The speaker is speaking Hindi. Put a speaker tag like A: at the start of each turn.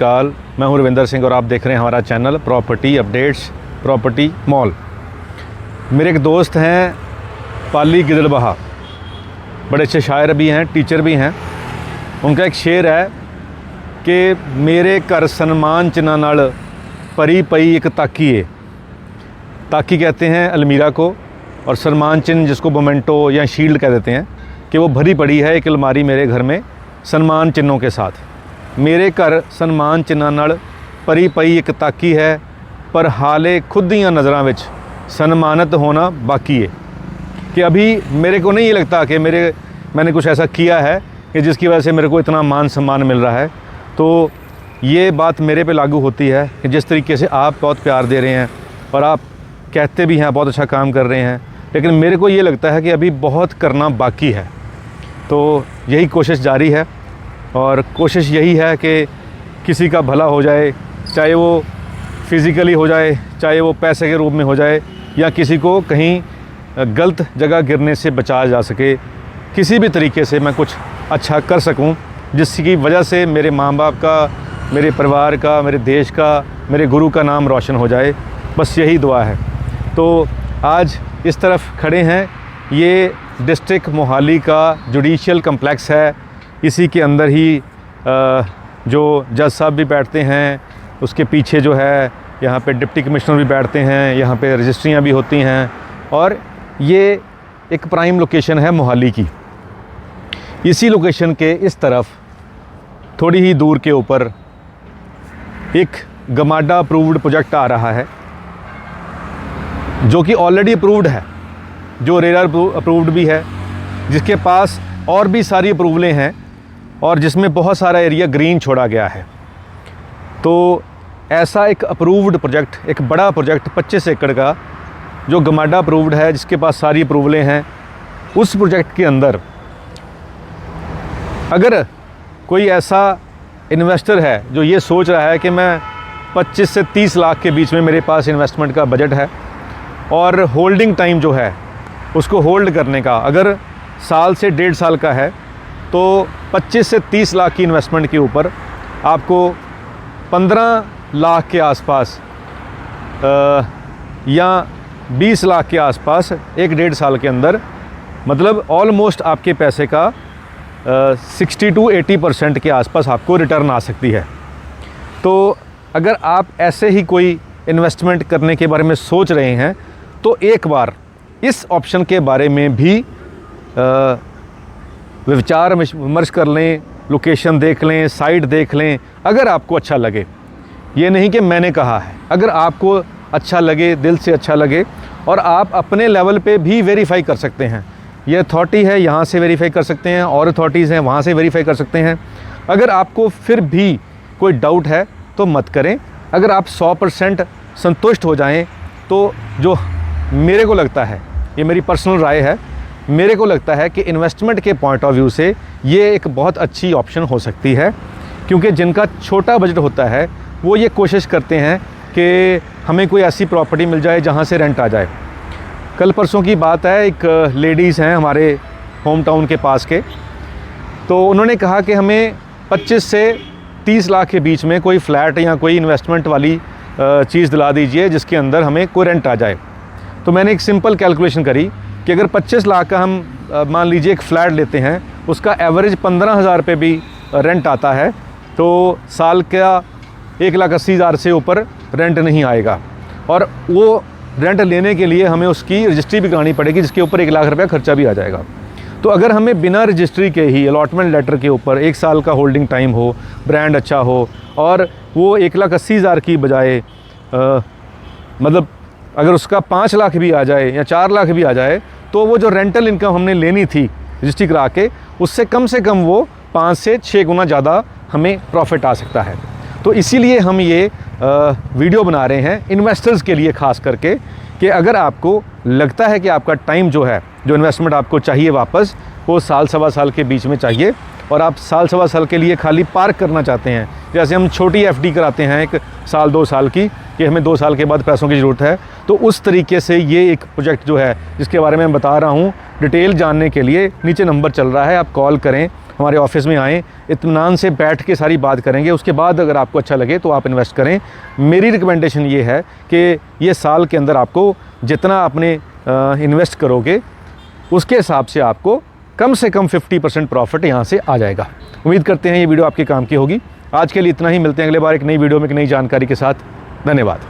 A: अकाल। मैं हूं रविंदर सिंह और आप देख रहे हैं हमारा channel property updates property mall. मेरे एक दोस्त हैं पाली गिदड़बाहा, बड़े अच्छे शायर भी हैं, टीचर भी हैं। उनका एक शेर है कि मेरे घर सन्मान चिन्हां नाल भरी पई एक ताकी है। ताकी कहते हैं अलमीरा को, और सम्मान चिन्ह जिसको मोमेंटो या शील्ड कह देते हैं, कि वो भरी पड़ी है एक अलमारी मेरे घर में सम्मान चिन्हों के साथ। मेरे घर सम्मान चिन्हां नाल भरी पई एक ताकी है, पर हाले खुद दियां नज़रां विच सन्मानित होना बाकी है। कि अभी मेरे को नहीं ये लगता कि मैंने कुछ ऐसा किया है कि जिसकी वजह से मेरे को इतना मान सम्मान मिल रहा है। तो ये बात मेरे पे लागू होती है कि जिस तरीके से आप बहुत प्यार दे रहे हैं और आप कहते भी हैं बहुत अच्छा काम कर रहे हैं, लेकिन मेरे को ये लगता है कि अभी बहुत करना बाकी है। तो यही कोशिश जारी है, और कोशिश यही है कि किसी का भला हो जाए, चाहे वो फिज़िकली हो जाए, चाहे वो पैसे के रूप में हो जाए, या किसी को कहीं गलत जगह गिरने से बचाया जा सके। किसी भी तरीके से मैं कुछ अच्छा कर सकूं, जिसकी वजह से मेरे माँ बाप का, मेरे परिवार का, मेरे देश का, मेरे गुरु का नाम रोशन हो जाए। बस यही दुआ है। तो आज इस तरफ खड़े हैं, ये डिस्ट्रिक्ट मोहाली का जुडिशियल कम्प्लेक्स है। इसी के अंदर ही जो जज साहब भी बैठते हैं, उसके पीछे जो है यहाँ पे डिप्टी कमिश्नर भी बैठते हैं, यहाँ पे रजिस्ट्रियाँ भी होती हैं, और ये एक प्राइम लोकेशन है मोहाली की। इसी लोकेशन के इस तरफ थोड़ी ही दूर के ऊपर एक गमाडा अप्रूव्ड प्रोजेक्ट आ रहा है, जो कि ऑलरेडी अप्रूव्ड है, जो रेरा अप्रूव्ड भी है, जिसके पास और भी सारी अप्रूवलें हैं, और जिसमें बहुत सारा एरिया ग्रीन छोड़ा गया है। तो ऐसा एक अप्रूव्ड प्रोजेक्ट, एक बड़ा प्रोजेक्ट 25 एकड़ का जो गमाडा अप्रूव्ड है, जिसके पास सारी अप्रूवलें हैं, उस प्रोजेक्ट के अंदर अगर कोई ऐसा इन्वेस्टर है जो ये सोच रहा है कि मैं 25 से 30 लाख के बीच में मेरे पास इन्वेस्टमेंट का बजट है, और होल्डिंग टाइम जो है उसको होल्ड करने का अगर साल से 1.5 साल का है, तो 25 से 30 लाख की इन्वेस्टमेंट के ऊपर आपको 15 लाख के आसपास या 20 लाख के आसपास 1-1.5 साल के अंदर, मतलब ऑलमोस्ट आपके पैसे का 60 to 80% के आसपास आपको रिटर्न आ सकती है। तो अगर आप ऐसे ही कोई इन्वेस्टमेंट करने के बारे में सोच रहे हैं, तो एक बार इस ऑप्शन के बारे में भी विचार विमर्श कर लें, लोकेशन देख लें, साइट देख लें। अगर आपको अच्छा लगे, ये नहीं कि मैंने कहा है, अगर आपको अच्छा लगे, दिल से अच्छा लगे, और आप अपने लेवल पे भी वेरीफाई कर सकते हैं। ये अथॉरिटी है, यहाँ से वेरीफाई कर सकते हैं, और अथॉरिटीज़ हैं वहाँ से वेरीफाई कर सकते हैं। अगर आपको फिर भी कोई डाउट है तो मत करें। अगर आप 100% संतुष्ट हो जाएं, तो जो मेरे को लगता है, ये मेरी पर्सनल राय है, मेरे को लगता है कि इन्वेस्टमेंट के पॉइंट ऑफ व्यू से ये एक बहुत अच्छी ऑप्शन हो सकती है। क्योंकि जिनका छोटा बजट होता है वो ये कोशिश करते हैं कि हमें कोई ऐसी प्रॉपर्टी मिल जाए जहाँ से रेंट आ जाए। कल परसों की बात है, एक लेडीज़ हैं हमारे होम टाउन के पास के, तो उन्होंने कहा कि हमें 25 से 30 लाख के बीच में कोई फ्लैट या कोई इन्वेस्टमेंट वाली चीज़ दिला दीजिए जिसके अंदर हमें कोई रेंट आ जाए। तो मैंने एक सिंपल कैलकुलेशन करी कि अगर 25 लाख का हम मान लीजिए एक फ़्लैट लेते हैं, उसका एवरेज 15,000 रुपये भी रेंट आता है, तो साल का 1,80,000 से ऊपर रेंट नहीं आएगा। और वो रेंट लेने के लिए हमें उसकी रजिस्ट्री भी करानी पड़ेगी, जिसके ऊपर 1 लाख रुपया खर्चा भी आ जाएगा। तो अगर हमें बिना रजिस्ट्री के ही अलॉटमेंट लेटर के ऊपर 1 साल का होल्डिंग टाइम हो, ब्रांड अच्छा हो, और वो 1,80,000 की बजाय मतलब अगर उसका 5 लाख भी आ जाए या 4 लाख भी आ जाए, तो वो जो रेंटल इनकम हमने लेनी थी रजिस्ट्री करा के, उससे कम वो 5 से 6 गुना ज़्यादा हमें प्रॉफिट आ सकता है। तो इसीलिए हम ये वीडियो बना रहे हैं इन्वेस्टर्स के लिए, ख़ास करके, कि अगर आपको लगता है कि आपका टाइम जो है, जो इन्वेस्टमेंट आपको चाहिए वापस, वो साल सवा साल के बीच में चाहिए, और आप साल सवा साल के लिए खाली पार्क करना चाहते हैं, जैसे हम छोटी एफडी कराते हैं 1 साल 2 साल की, कि हमें 2 साल के बाद पैसों की ज़रूरत है, तो उस तरीके से ये एक प्रोजेक्ट जो है जिसके बारे में मैं बता रहा हूँ, डिटेल जानने के लिए नीचे नंबर चल रहा है, आप कॉल करें हमारे ऑफिस में आएँ, इत्मीनान से बैठ के सारी बात करेंगे। उसके बाद अगर आपको अच्छा लगे तो आप इन्वेस्ट करें। मेरी रिकमेंडेशन ये है कि ये साल के अंदर आपको जितना अपने इन्वेस्ट करोगे उसके हिसाब से आपको कम से कम 50% प्रॉफिट यहाँ से आ जाएगा। उम्मीद करते हैं ये वीडियो आपके काम की होगी। आज के लिए इतना ही, मिलते हैं अगले बार एक नई वीडियो में एक नई जानकारी के साथ। धन्यवाद।